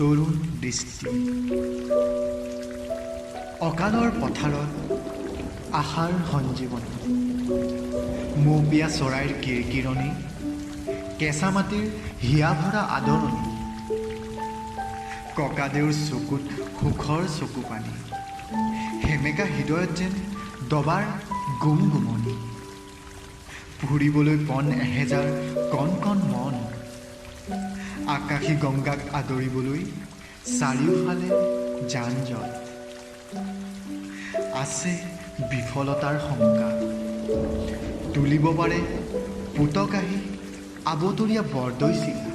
তৰুণ দৃষ্টি। অকালৰ পথাৰত আশাৰ সঞ্জীৱনী, মৌপিয়া চৰাইৰ কিৰকিৰণি, কেঁচা মাটিৰ হিয়া ভৰা আদৰণি, ককাদেউৰ চকুত সুখৰ চকুপানী, সেমেকা হৃদয়ত যেন দবাৰ গুমগুমনি, ফুৰিবলৈ পন এহেজাৰ কণ কণ মন, আকাশী গংগাক আদৰিবলৈ চাৰিওফালে যান জঁট, আছে বিফলতাৰ শংকা, তুলিব পাৰে পুতকাহী আবতৰীয়া বৰদৈচিলা,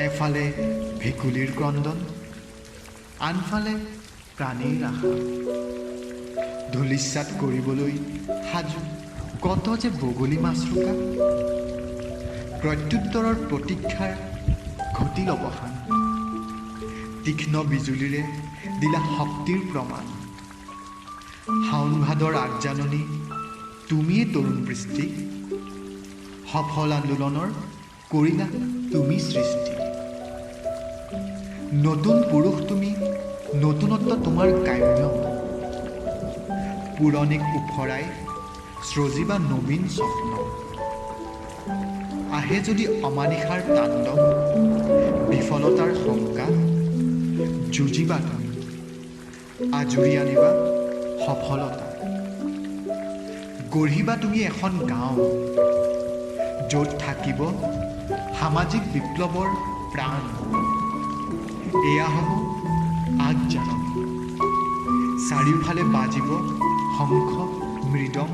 এফালে ভেকুলীৰ ক্ৰন্দন, আনফালে প্ৰাণীৰ আশা, ধূলিচ্ছাত কৰিবলৈ সাজু কত যে বগলী মাছৰোকা, প্ৰত্যুত্তৰৰ প্ৰতীক্ষাৰ ঘটিল অৱসান, তীক্ষ্ণ বিজুলীৰে দিলা শক্তিৰ প্ৰমাণ, শাওণ ভাদৰ আগজাননী তুমিয়ে তৰুণ বৃষ্টি, সফল আন্দোলনৰ কৰিলা তুমি সৃষ্টি, নতুন পুৰুষ তুমি, নতুনত্ব তোমাৰ কাম্য, পুৰণিক উফৰাই স্ৰজিবা নবীন স্বপ্ন, আহে যদি অমানিশাৰ তাণ্ডৱ, বিফলতাৰ শংকা, যুঁজিবা তুমি, আজৰি আনিবা সফলতা, গঢ়িবা তুমি এখন গাঁও, য'ত থাকিব সামাজিক বিপ্লৱৰ প্ৰাণ, এয়া হ'ব আগজাননী, চাৰিওফালে বাজিব শংখ মৃদং